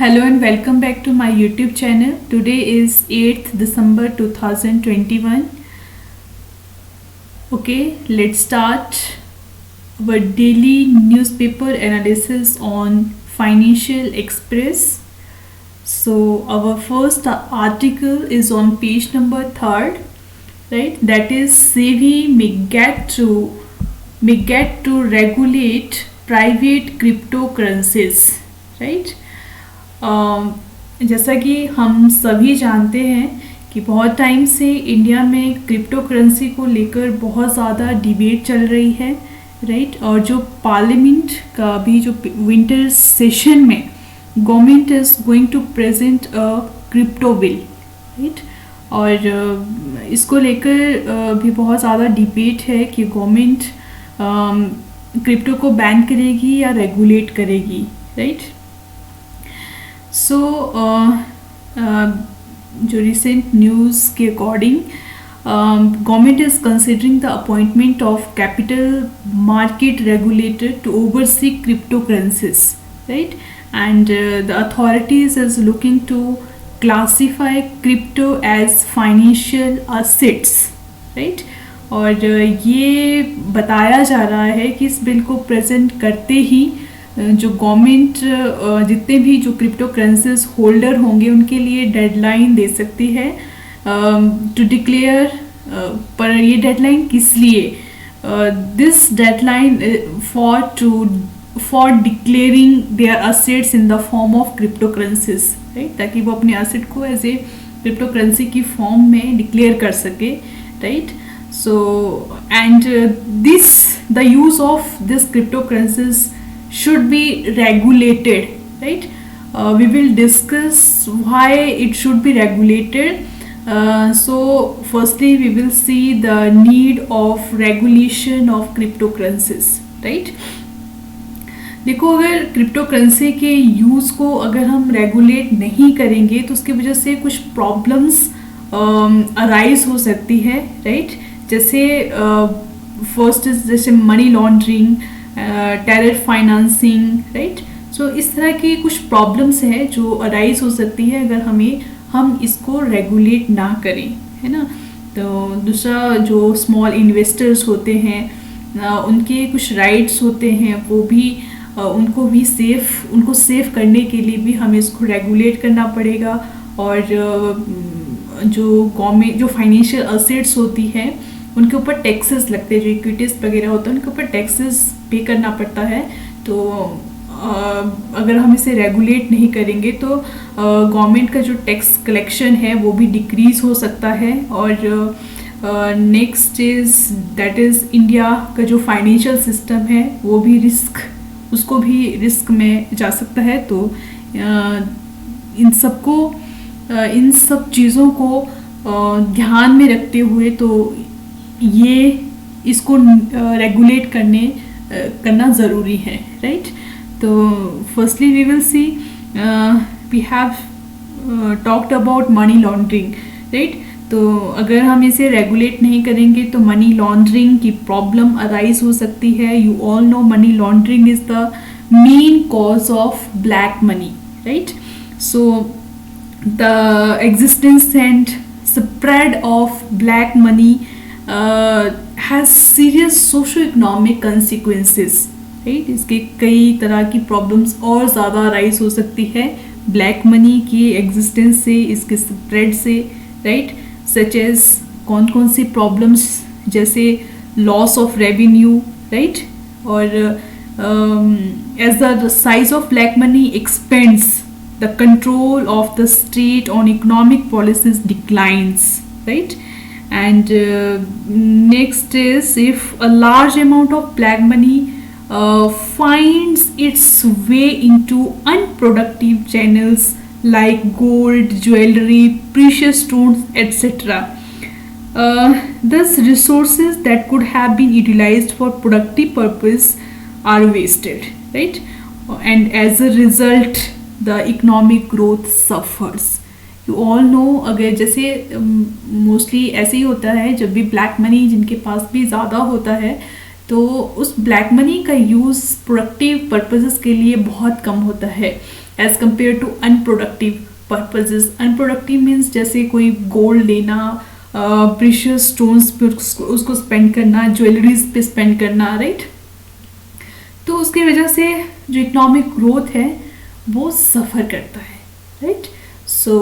Hello and welcome back to my YouTube channel. Today is 8th December 2021. Okay, let's start our daily newspaper analysis on Financial Express. So our first article is on page number 3rd, right? That is SEBI may get to regulate private cryptocurrencies, right? जैसा कि हम सभी जानते हैं कि बहुत time से India में क्रिप्टो करेंसी को लेकर बहुत ज़्यादा डिबेट चल रही है, राइट? और जो पार्लियामेंट का भी जो विंटर सेशन में government is going to present a crypto bill, right? और इसको लेकर भी बहुत ज़्यादा डिबेट है कि गवर्नमेंट क्रिप्टो को बैन करेगी या रेगुलेट करेगी, राइट? सो जो रिसेंट न्यूज़ के according government is considering the appointment of capital market regulator to oversee crypto currencies, right? And the authorities is looking to classify crypto as financial assets, right? और ये बताया जा रहा है कि इस बिल को प्रेजेंट करते ही जो गवर्नमेंट जितने भी जो क्रिप्टो करेंसीज होल्डर होंगे उनके लिए डेडलाइन दे सकती है टू डिक्लेयर, पर ये डेडलाइन किस लिए? This deadline for declaring their assets in the form of crypto currencies, right? ताकि वो अपने असेट को एज ए क्रिप्टो करेंसी की फॉर्म में डिक्लेयर कर सके, right? So and the use of this crypto currencies should be regulated, right? We will discuss why it should be regulated. So firstly we will see the need of regulation of cryptocurrencies, right? देखो, अगर crypto currency के use को अगर हम regulate नहीं करेंगे तो उसकी वजह से कुछ प्रॉब्लम्स अराइज हो सकती है, राइट? जैसे फर्स्ट जैसे money laundering, terror financing, right? So इस तरह की कुछ प्रॉब्लम्स है जो अराइज हो सकती है अगर हम इसको रेगुलेट ना करें, है ना? तो दूसरा, जो स्मॉल इन्वेस्टर्स होते हैं उनके कुछ राइट्स होते हैं, वो भी उनको सेफ करने के लिए भी हमें इसको रेगुलेट करना पड़ेगा। और जो गवर्नमेंट जो फाइनेंशियल असेट्स होती है उनके ऊपर टैक्सेस लगते हैं, जो इक्विटीज वगैरह होता है उनके ऊपर टैक्सेस पे करना पड़ता है। तो अगर हम इसे रेगुलेट नहीं करेंगे तो गवर्नमेंट का जो टैक्स कलेक्शन है वो भी डिक्रीज हो सकता है। और नेक्स्ट दैट इज़ इंडिया का जो फाइनेंशियल सिस्टम है वो भी रिस्क में जा सकता है। तो इन सब चीज़ों को ध्यान में रखते हुए तो इसको रेगुलेट करना ज़रूरी है, राइट? तो firstly we will see we have talked about money laundering, right? तो अगर हम इसे रेगुलेट नहीं करेंगे तो मनी लॉन्ड्रिंग की प्रॉब्लम अराइज हो सकती है। You all know money laundering is the main cause of black money, right? So the existence and spread of black money has serious socio-economic consequences, right? इसके कई तरह की प्रॉब्लम्स और ज़्यादा राइज हो सकती है ब्लैक मनी की एग्जिस्टेंस से, इसके स्प्रेड से, राइट? सच एज कौन सी प्रॉब्लम्स, जैसे लॉस ऑफ रेवेन्यू, राइट? और as the size of black money expands, the control of the state on economic policies declines, right? And next is, if a large amount of black money finds its way into unproductive channels like gold, jewelry, precious stones, etc. Thus resources that could have been utilized for productive purpose are wasted, right? And as a result the economic growth suffers. You all no, अगर जैसे mostly ऐसे ही होता है जब भी black money जिनके पास भी ज़्यादा होता है तो उस ब्लैक मनी का यूज़ प्रोडक्टिव पर्पसेस के लिए बहुत कम होता है as compare to unproductive purposes. Unproductive means जैसे कोई गोल्ड लेना, प्रीशियस स्टोन्स पे उसको स्पेंड करना, ज्वेलरीज पे स्पेंड करना, राइट. तो उसकी वजह से जो इकोनॉमिक ग्रोथ है वो सफ़र करता है, right. So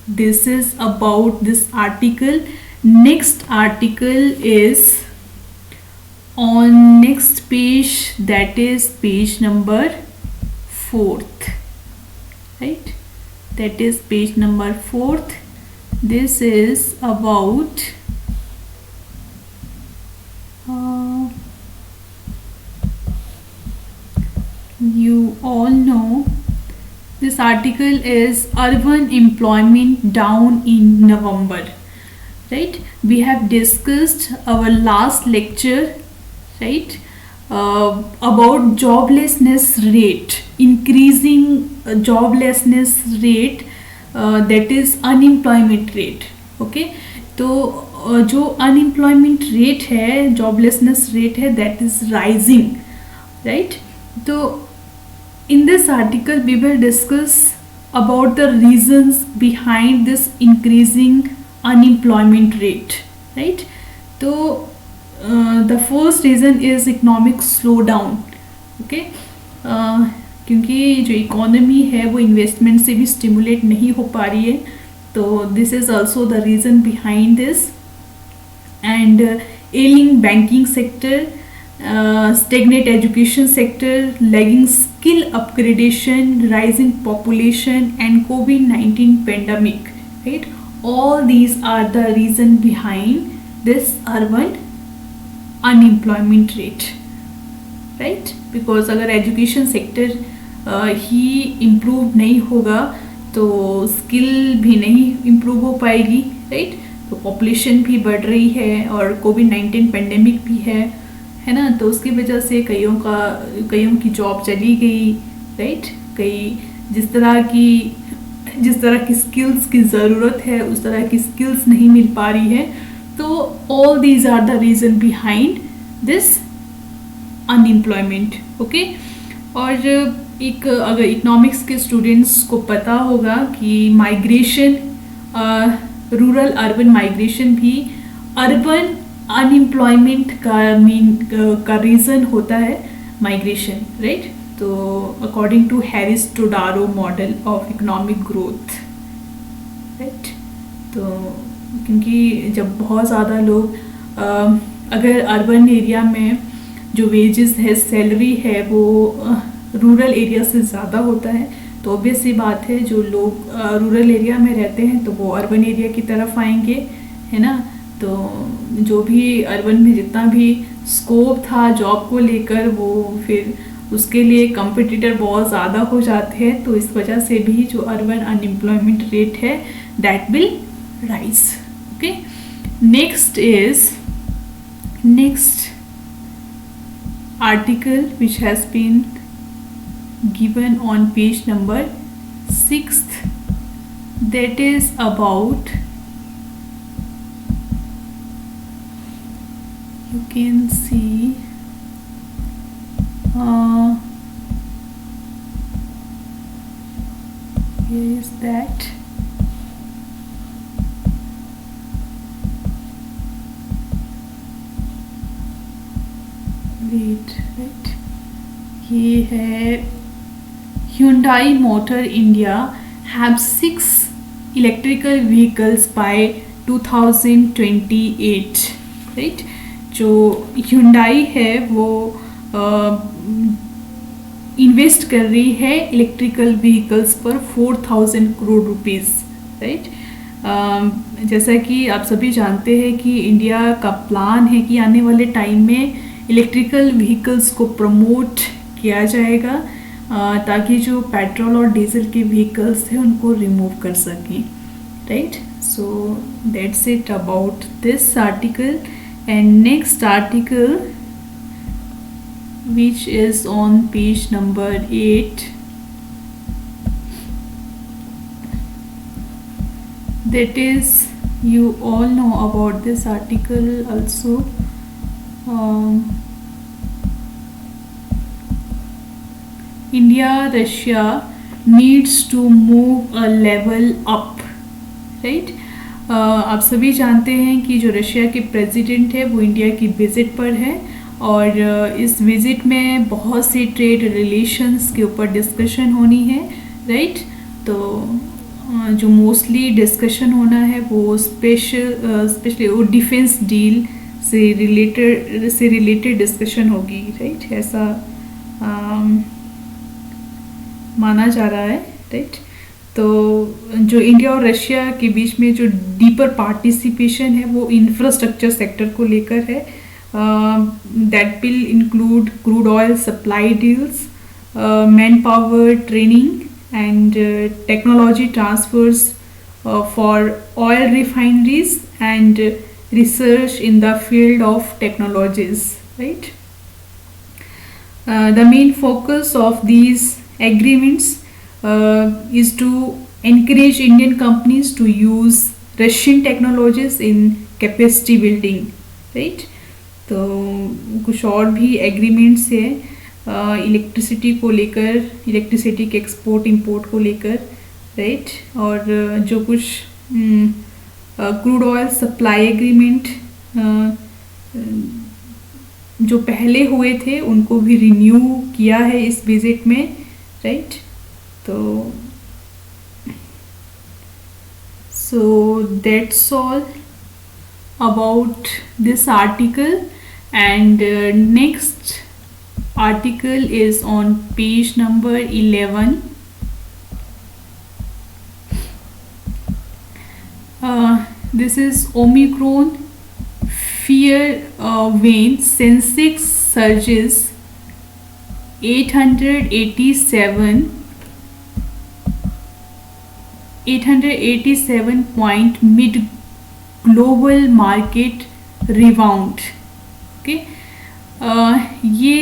this is about this article. Next article is on next page, that is page number 4th, right. That is page number 4th. This is about you all know this article is urban employment down in November, right. We have discussed our last lecture, right, about joblessness rate, increasing joblessness rate, that is unemployment rate. Okay, तो जो unemployment rate है, joblessness rate है, that is rising, right. तो in this article we will discuss about the reasons behind this increasing unemployment rate, right. तो the first reason is economic slowdown. Okay, क्योंकि जो economy है वो investment से भी स्टिमुलेट नहीं हो पा रही है, तो this is also the reason behind this. And ailing banking sector, stagnant education sector, lagging skill upgradation, rising population and COVID-19 pandemic, right. All these are the reason behind this urban unemployment rate, right. because अगर education sector ही improve नहीं होगा तो skill भी नहीं improve हो पाएगी, right. तो population भी बढ़ रही है और कोविड-19 पेंडेमिक भी है ना. तो उसकी वजह से कईयों की जॉब चली गई, राइट. कई जिस तरह की स्किल्स की ज़रूरत है उस तरह की स्किल्स नहीं मिल पा रही है. तो all these are the reason behind this unemployment. Okay, और एक अगर इकोनॉमिक्स के स्टूडेंट्स को पता होगा कि माइग्रेशन, रूरल अर्बन माइग्रेशन भी अर्बन अनएम्प्लॉयमेंट का रीज़न होता है, माइग्रेशन, राइट. तो according to Harris Todaro model of economic growth, right. तो क्योंकि जब बहुत ज़्यादा लोग अगर अर्बन एरिया में जो वेजेस है, सैलरी है, वो रूरल एरिया से ज़्यादा होता है, तो ऑब्वियस सी बात है जो लोग रूरल एरिया में रहते हैं तो वो अर्बन एरिया की तरफ आएंगे, है ना. तो जो भी अर्बन में जितना भी स्कोप था जॉब को लेकर वो फिर उसके लिए कंपटीटर बहुत ज़्यादा हो जाते हैं. तो इस वजह से भी जो अर्बन अनएम्प्लॉयमेंट रेट है that will rise. Okay, next article which has been given on page number 6th, that is about, you can see here is that. right, ये है Hyundai Motor India have 6 electrical vehicles by 2028, right. जो Hyundai है वो invest कर रही है electrical vehicles पर 4000 crore rupees, right. जैसा कि आप सभी जानते हैं कि इंडिया का प्लान है कि आने वाले टाइम में इलेक्ट्रिकल व्हीकल्स को प्रमोट किया जाएगा ताकि जो पेट्रोल और डीजल के व्हीकल्स हैं उनको रिमूव कर सकें, right. So that's it about this article. And next article which is on page number 8, that is, you all know about this article also, India, Russia needs to move a level up, right? आप सभी जानते हैं कि जो Russia के president है वो India की विज़िट पर है और इस विज़िट में बहुत से ट्रेड रिलेशंस के ऊपर डिस्कशन होनी है, राइट? तो जो मोस्टली डिस्कशन होना है वो स्पेशली वो डिफेंस डील से रिलेटेड डिस्कशन होगी, राइट? ऐसा माना जा रहा है, राइट? तो जो इंडिया और रशिया के बीच में जो डीपर पार्टिसिपेशन है वो इंफ्रास्ट्रक्चर सेक्टर को लेकर है. That will include crude oil supply deals, man power training and technology transfers for oil refineries and research in the field of technologies, right? The main focus of these agreements is to encourage Indian companies to use Russian technologies in capacity building, right? तो कुछ और भी agreements है electricity को लेकर, electricity के export import को लेकर, राइट? और जो कुछ क्रूड ऑयल सप्लाई एग्रीमेंट जो पहले हुए थे उनको भी रिन्यू किया है इस विजिट में, राइट? तो so that's all about this article and next article is on page number 11. This is Omicron fear wanes, Sensex surges 887 point mid global market rebound. Okay, ये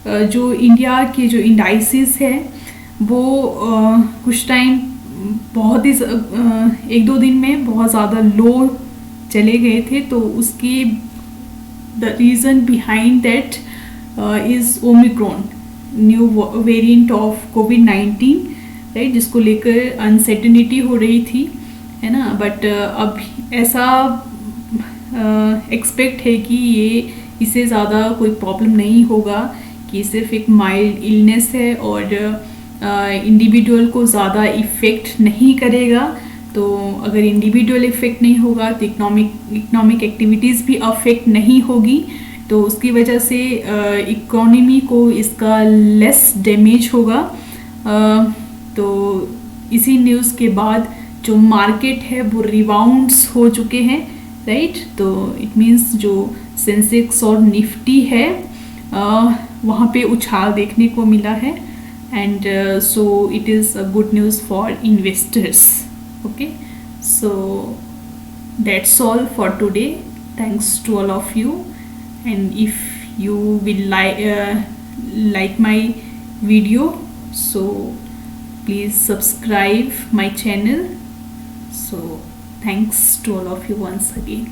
जो इंडिया के जो इंडाइसिस है वो कुछ टाइम बहुत ही 1-2 दिन में बहुत ज़्यादा लो चले गए थे. तो उसकी the reason behind that is Omicron, new variant of covid, right? जिसको लेकर अनसर्टेनिटी हो रही थी, है ना? बट अब ऐसा एक्सपेक्ट है कि ये इससे ज़्यादा कोई प्रॉब्लम नहीं होगा, कि सिर्फ एक माइल्ड इलनेस है और इंडिविजुअल को ज़्यादा इफ़ेक्ट नहीं करेगा. तो अगर इंडिविजुअल इफ़ेक्ट नहीं होगा तो इकोनॉमिक एक्टिविटीज़ भी अफेक्ट नहीं होगी. तो उसकी वजह से इकोनॉमी को इसका लेस डैमेज होगा. तो इसी न्यूज़ के बाद जो मार्केट है वो रिबाउंड्स हो चुके हैं, राइट? तो इट मीन्स जो सेंसेक्स और निफ्टी है वहाँ पे उछाल देखने को मिला है. And so it is a good news for investors. Okay, so that's all for today. Thanks to all of you, and if you will like my video, so please subscribe my channel. So thanks to all of you once again.